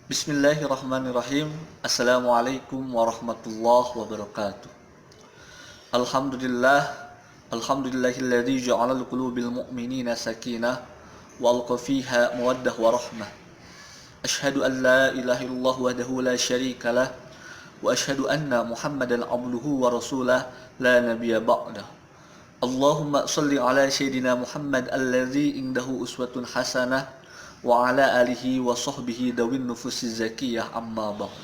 Bismillahirrahmanirrahim. Assalamualaikum warahmatullahi wabarakatuh. Alhamdulillah, alhamdulillahilladzi ja'ala qulubil mu'minina sakinah wa alqa fiha mawaddah wa rahmah. Ashhadu an la ilaha illallah wahdahu la syarika lah wa ashhadu anna Muhammadan abduhu wa rasulah la nabiyya ba'dah. Allahumma shalli ala sayyidina Muhammad alladzi indahu uswatun hasanah wa ala alihi wa sahbihi dawin nufusi zakiyah amma ba'd.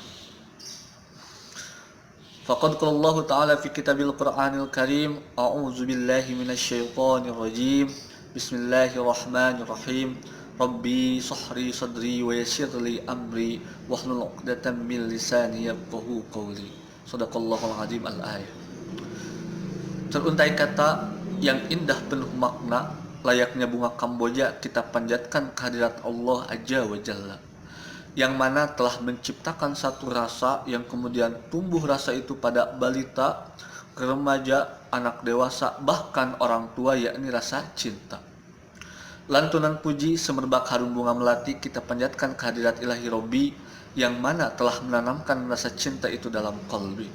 Faqad qala Allah ta'ala fi kitabil Qur'anil Karim, a'udzu billahi minasy syaithanir rajim. Bismillahirrahmanirrahim. Rabbi sahri sadri wa yassir li amri wahlul 'uqdatam min lisani yafqahu qawli. Shadaqallahul azim al-ayah. Teruntai kata yang indah penuh makna, layaknya bunga Kamboja kita panjatkan kehadirat Allah Azza wa Jalla, yang mana telah menciptakan satu rasa yang kemudian tumbuh rasa itu pada balita, remaja, anak dewasa, bahkan orang tua, yakni rasa cinta. Lantunan puji semerbak harum bunga melati kita panjatkan kehadirat ilahi Robbi, yang mana telah menanamkan rasa cinta itu dalam qalbi.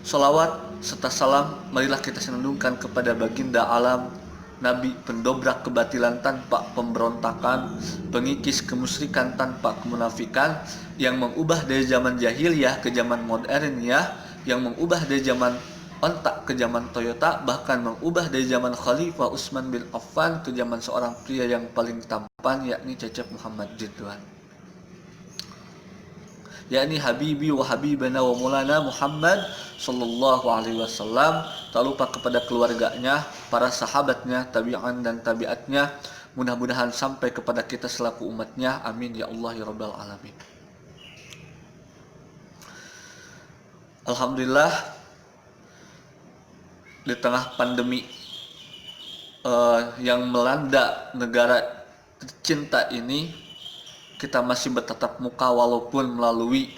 Salawat serta salam marilah kita senandungkan kepada baginda alam, Nabi pendobrak kebatilan tanpa pemberontakan, pengikis kemusyrikan tanpa kemunafikan, yang mengubah dari zaman jahiliyah ke zaman moderniyah, yang mengubah dari zaman ontak ke zaman Toyota, bahkan mengubah dari zaman Khalifah Utsman bin Affan ke zaman seorang pria yang paling tampan, yakni Cecep Muhammad Ridwan, yakni Habibi wa Habibana wa Maulana Muhammad sallallahu alaihi wasallam. Tak lupa kepada keluarganya, para sahabatnya, tabi'an dan tabi'atnya, mudah-mudahan sampai kepada kita selaku umatnya, amin ya Allah ya rabbal alamin. Alhamdulillah, di tengah pandemi yang melanda negara tercinta ini, kita masih bertatap muka walaupun melalui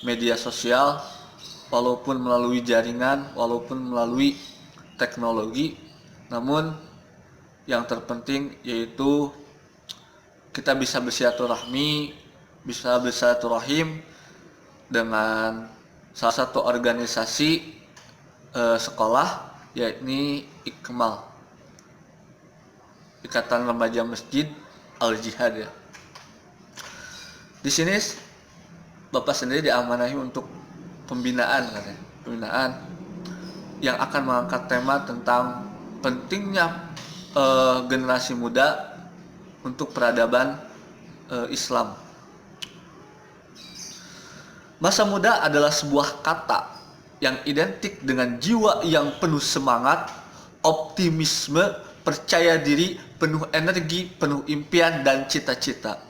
media sosial, walaupun melalui jaringan, walaupun melalui teknologi. Namun yang terpenting yaitu kita bisa bersilaturahmi, bisa bersilaturahim dengan salah satu organisasi sekolah, yakni Ikmal, Ikatan Remaja Masjid Al-Jihad ya. Di sini Bapak sendiri diamanahi untuk pembinaan yang akan mengangkat tema tentang pentingnya generasi muda untuk peradaban Islam. Masa muda adalah sebuah kata yang identik dengan jiwa yang penuh semangat, optimisme, percaya diri, penuh energi, penuh impian dan cita-cita.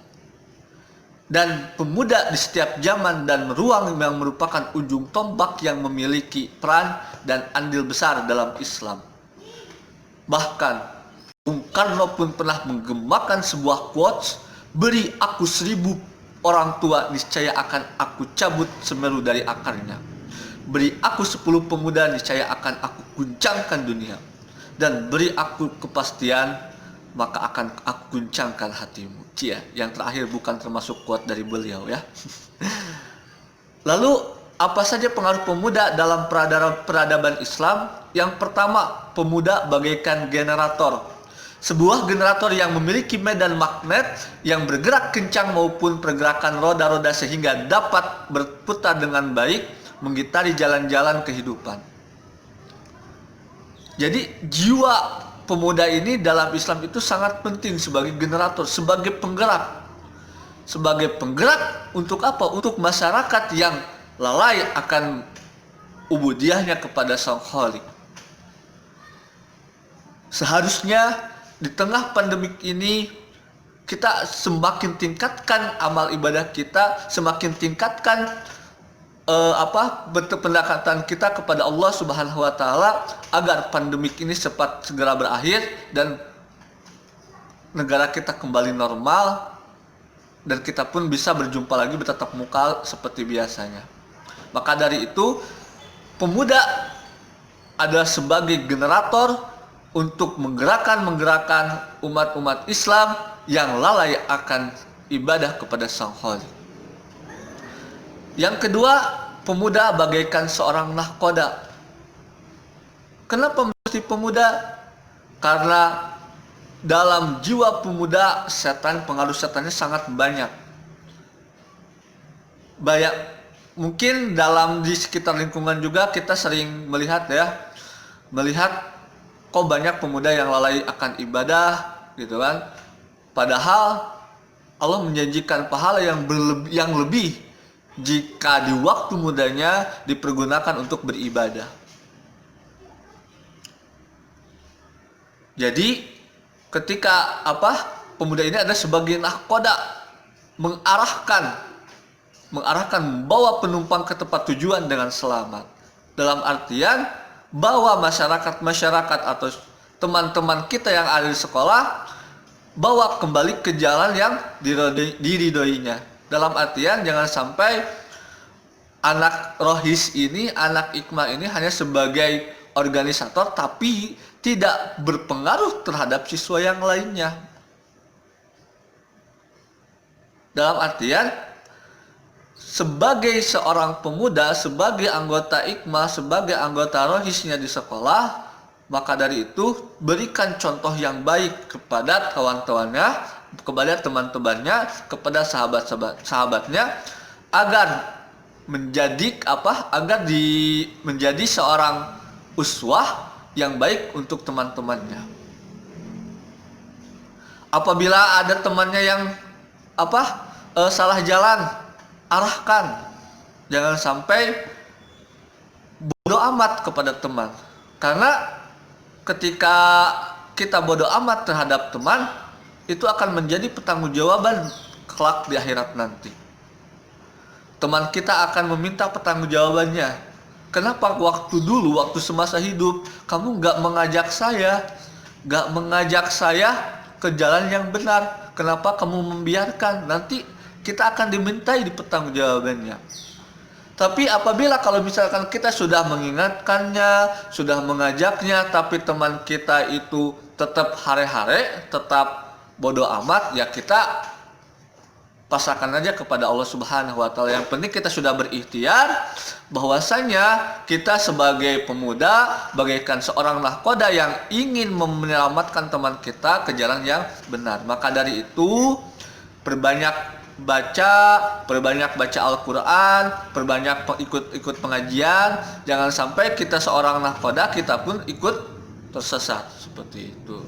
Dan pemuda di setiap zaman dan ruang yang merupakan ujung tombak yang memiliki peran dan andil besar dalam Islam. Bahkan Bung Karno pun pernah menggemakan sebuah quotes, beri aku 1000 orang tua, niscaya akan aku cabut Semeru dari akarnya. Beri aku 10 pemuda, niscaya akan aku guncangkan dunia. Dan beri aku kepastian, maka akan aku guncangkan hatimu. Cia, yang terakhir bukan termasuk quote dari beliau ya. Lalu apa saja pengaruh pemuda dalam peradaban Islam? Yang pertama, pemuda bagaikan generator. Sebuah generator yang memiliki medan magnet yang bergerak kencang maupun pergerakan roda-roda sehingga dapat berputar dengan baik, menggitari jalan-jalan kehidupan. Jadi jiwa pemuda ini dalam Islam itu sangat penting sebagai generator, sebagai penggerak. Sebagai penggerak untuk apa? Untuk masyarakat yang lalai akan ubudiyahnya kepada Sang Khalik. Seharusnya di tengah pandemik ini kita semakin tingkatkan amal ibadah kita, semakin tingkatkan bentuk pendekatan kita kepada Allah Subhanahu wa taala agar pandemik ini cepat segera berakhir dan negara kita kembali normal dan kita pun bisa berjumpa lagi bertatap muka seperti biasanya. Maka dari itu, pemuda adalah sebagai generator untuk menggerakkan umat-umat Islam yang lalai akan ibadah kepada Sang Khalik. Yang kedua, pemuda bagaikan seorang nahkoda. Kenapa mesti pemuda? Karena dalam jiwa pemuda pengaruh setannya sangat banyak. Mungkin di sekitar lingkungan juga kita sering melihat kok banyak pemuda yang lalai akan ibadah gitu kan. Padahal Allah menjanjikan pahala yang lebih jika di waktu mudanya dipergunakan untuk beribadah. Jadi ketika pemuda ini ada sebagai nahkoda, mengarahkan membawa penumpang ke tempat tujuan dengan selamat. Dalam artian bawa masyarakat atau teman-teman kita yang ada di sekolah, bawa kembali ke jalan yang diridhoinya. Dalam artian jangan sampai anak rohis ini, anak ikma ini hanya sebagai organisator tapi tidak berpengaruh terhadap siswa yang lainnya. Dalam artian sebagai seorang pemuda, sebagai anggota ikma, sebagai anggota rohisnya di sekolah, maka dari itu berikan contoh yang baik kepada kawan-kawannya, kepada teman-temannya, kepada sahabatnya agar menjadi seorang uswah yang baik untuk teman-temannya. Apabila ada temannya yang salah jalan, arahkan. Jangan sampai bodoh amat kepada teman. Karena ketika kita bodoh amat terhadap teman, itu akan menjadi pertanggungjawaban kelak di akhirat nanti. Teman kita akan meminta pertanggungjawabannya. Kenapa waktu semasa hidup kamu gak mengajak saya ke jalan yang benar? Kenapa kamu membiarkan? Nanti kita akan dimintai di pertanggungjawabannya. Tapi apabila kalau misalkan kita sudah mengingatkannya, sudah mengajaknya, tapi teman kita itu tetap hare-hare, tetap bodoh amat, ya kita pasrahkan aja kepada Allah Subhanahu wa taala. Yang penting kita sudah berikhtiar bahwasanya kita sebagai pemuda bagaikan seorang nahkoda yang ingin menyelamatkan teman kita ke jalan yang benar. Maka dari itu perbanyak baca Al-Quran, perbanyak ikut pengajian. Jangan sampai kita seorang nahkoda kita pun ikut tersesat seperti itu.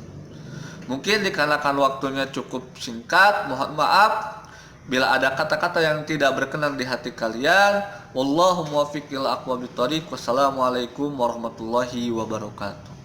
Mungkin dikarenakan waktunya cukup singkat, mohon maaf bila ada kata-kata yang tidak berkenan di hati kalian. Wallahu muwaffiq ila aqwamit thoriq. Wassalamualaikum warahmatullahi wabarakatuh.